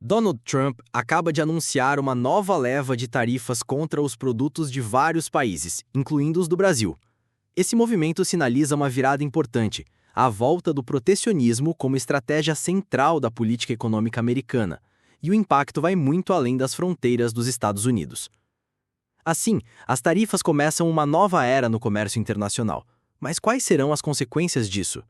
Donald Trump acaba de anunciar uma nova leva de tarifas contra os produtos de vários países, incluindo os do Brasil. Esse movimento sinaliza uma virada importante, a volta do protecionismo como estratégia central da política econômica americana, e o impacto vai muito além das fronteiras dos Estados Unidos. Assim, as tarifas começam uma nova era no comércio internacional. Mas quais serão as consequências disso?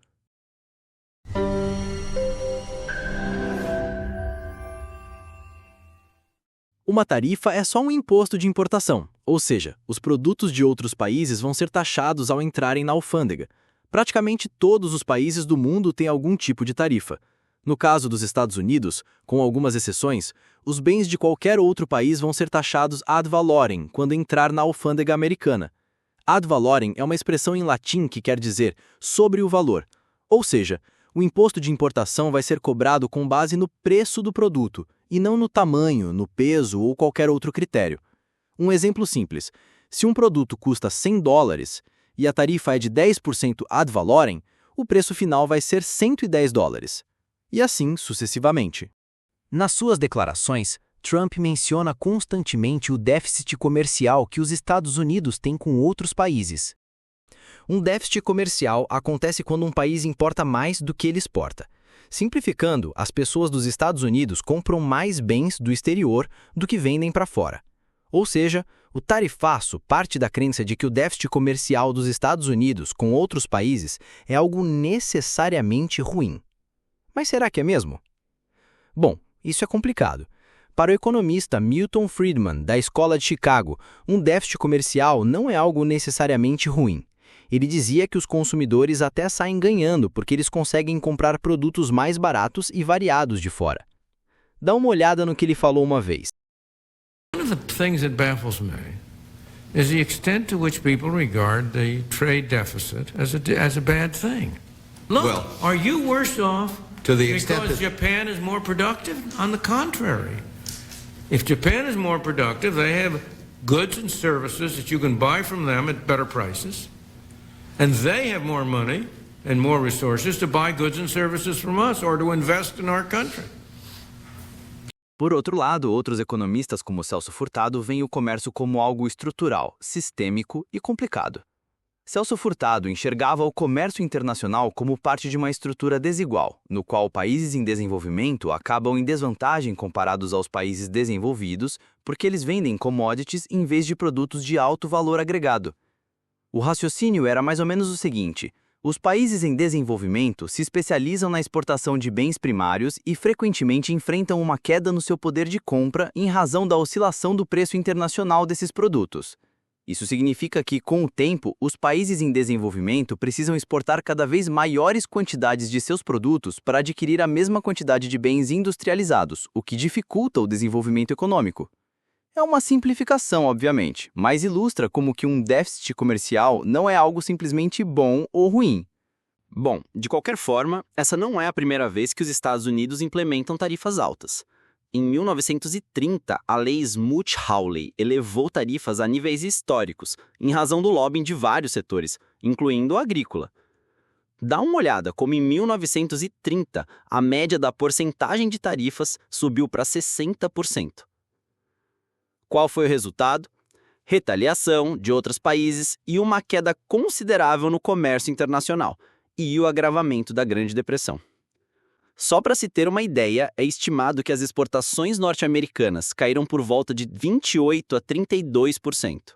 Uma tarifa é só um imposto de importação, ou seja, os produtos de outros países vão ser taxados ao entrarem na alfândega. Praticamente todos os países do mundo têm algum tipo de tarifa. No caso dos Estados Unidos, com algumas exceções, os bens de qualquer outro país vão ser taxados ad valorem quando entrar na alfândega americana. Ad valorem é uma expressão em latim que quer dizer sobre o valor, ou seja, o imposto de importação vai ser cobrado com base no preço do produto, e não no tamanho, no peso ou qualquer outro critério. Um exemplo simples: se um produto custa $100 e a tarifa é de 10% ad valorem, o preço final vai ser $110. E assim sucessivamente. Nas suas declarações, Trump menciona constantemente o déficit comercial que os Estados Unidos têm com outros países. Um déficit comercial acontece quando um país importa mais do que ele exporta. Simplificando, as pessoas dos Estados Unidos compram mais bens do exterior do que vendem para fora. Ou seja, o tarifaço parte da crença de que o déficit comercial dos Estados Unidos com outros países é algo necessariamente ruim. Mas será que é mesmo? Bom, isso é complicado. Para o economista Milton Friedman, da Escola de Chicago, um déficit comercial não é algo necessariamente ruim. Ele dizia que os consumidores até saem ganhando porque eles conseguem comprar produtos mais baratos e variados de fora. Dá uma olhada no que ele falou uma vez. One of the things that baffles me is the extent to which people regard the trade deficit as a bad thing. Look, Well, are you worse off to the extent because that- Japan is more productive? On the contrary. If Japan is more productive, they have goods and services that you can buy from them at better prices. And they have more money and more resources to buy goods and services from us or to invest in our country. Por outro lado, outros economistas como Celso Furtado veem o comércio como algo estrutural, sistêmico e complicado. Celso Furtado enxergava o comércio internacional como parte de uma estrutura desigual, no qual países em desenvolvimento acabam em desvantagem comparados aos países desenvolvidos porque eles vendem commodities em vez de produtos de alto valor agregado. O raciocínio era mais ou menos o seguinte: os países em desenvolvimento se especializam na exportação de bens primários e frequentemente enfrentam uma queda no seu poder de compra em razão da oscilação do preço internacional desses produtos. Isso significa que, com o tempo, os países em desenvolvimento precisam exportar cada vez maiores quantidades de seus produtos para adquirir a mesma quantidade de bens industrializados, o que dificulta o desenvolvimento econômico. É uma simplificação, obviamente, mas ilustra como que um déficit comercial não é algo simplesmente bom ou ruim. Bom, de qualquer forma, essa não é a primeira vez que os Estados Unidos implementam tarifas altas. Em 1930, a Lei Smoot-Hawley elevou tarifas a níveis históricos, em razão do lobbying de vários setores, incluindo o agrícola. Dá uma olhada como em 1930, a média da porcentagem de tarifas subiu para 60%. Qual foi o resultado? Retaliação de outros países e uma queda considerável no comércio internacional, e o agravamento da Grande Depressão. Só para se ter uma ideia, é estimado que as exportações norte-americanas caíram por volta de 28% a 32%.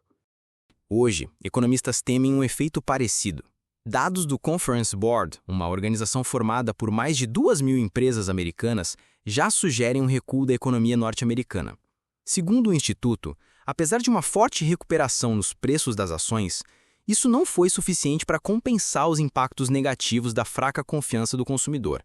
Hoje, economistas temem um efeito parecido. Dados do Conference Board, uma organização formada por mais de 2.000 empresas americanas, já sugerem um recuo da economia norte-americana. Segundo o Instituto, apesar de uma forte recuperação nos preços das ações, isso não foi suficiente para compensar os impactos negativos da fraca confiança do consumidor.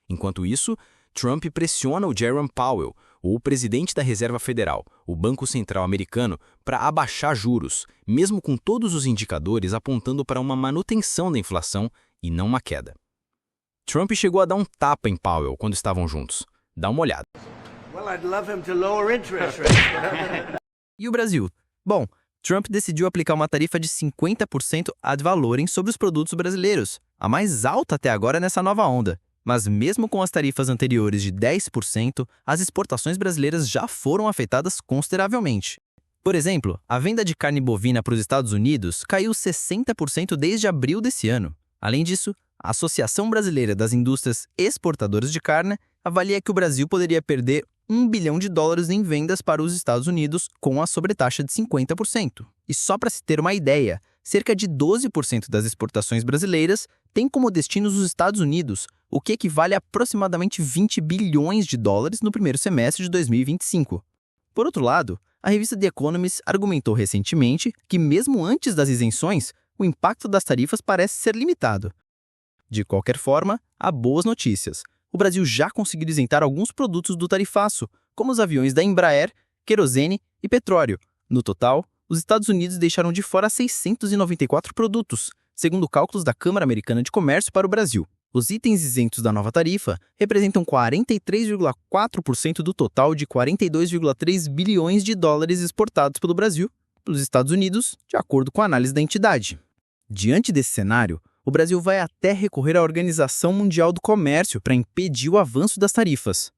Enquanto isso, Trump pressiona o Jerome Powell, o presidente da Reserva Federal, o Banco Central americano, para abaixar juros, mesmo com todos os indicadores apontando para uma manutenção da inflação e não uma queda. Trump chegou a dar um tapa em Powell quando estavam juntos. Dá uma olhada. Well, I'd love him to lower interest rates. E o Brasil? Bom, Trump decidiu aplicar uma tarifa de 50% ad valorem sobre os produtos brasileiros, a mais alta até agora nessa nova onda. Mas mesmo com as tarifas anteriores de 10%, as exportações brasileiras já foram afetadas consideravelmente. Por exemplo, a venda de carne bovina para os Estados Unidos caiu 60% desde abril desse ano. Além disso, a Associação Brasileira das Indústrias Exportadoras de Carne avalia que o Brasil poderia perder US$ 1 bilhão em vendas para os Estados Unidos com a sobretaxa de 50%. E só para se ter uma ideia, cerca de 12% das exportações brasileiras têm como destinos os Estados Unidos, o que equivale a aproximadamente US$ 20 bilhões no primeiro semestre de 2025. Por outro lado, a revista The Economist argumentou recentemente que, mesmo antes das isenções, o impacto das tarifas parece ser limitado. De qualquer forma, há boas notícias. O Brasil já conseguiu isentar alguns produtos do tarifaço, como os aviões da Embraer, querosene e petróleo. No total, os Estados Unidos deixaram de fora 694 produtos, segundo cálculos da Câmara Americana de Comércio para o Brasil. Os itens isentos da nova tarifa representam 43,4% do total de 42,3 bilhões de dólares exportados pelo Brasil pelos Estados Unidos, de acordo com a análise da entidade. Diante desse cenário, o Brasil vai até recorrer à Organização Mundial do Comércio para impedir o avanço das tarifas.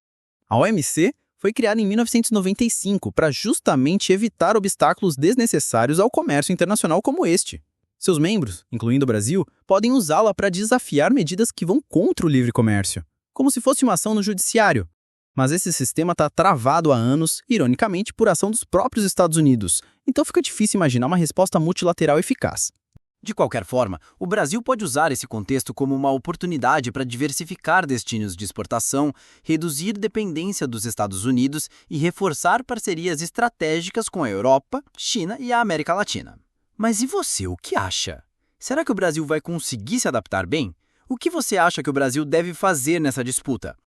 A OMC foi criada em 1995 para justamente evitar obstáculos desnecessários ao comércio internacional como este. Seus membros, incluindo o Brasil, podem usá-la para desafiar medidas que vão contra o livre comércio, como se fosse uma ação no judiciário. Mas esse sistema está travado há anos, ironicamente, por ação dos próprios Estados Unidos, então fica difícil imaginar uma resposta multilateral eficaz. De qualquer forma, o Brasil pode usar esse contexto como uma oportunidade para diversificar destinos de exportação, reduzir dependência dos Estados Unidos e reforçar parcerias estratégicas com a Europa, China e a América Latina. Mas e você, o que acha? Será que o Brasil vai conseguir se adaptar bem? O que você acha que o Brasil deve fazer nessa disputa?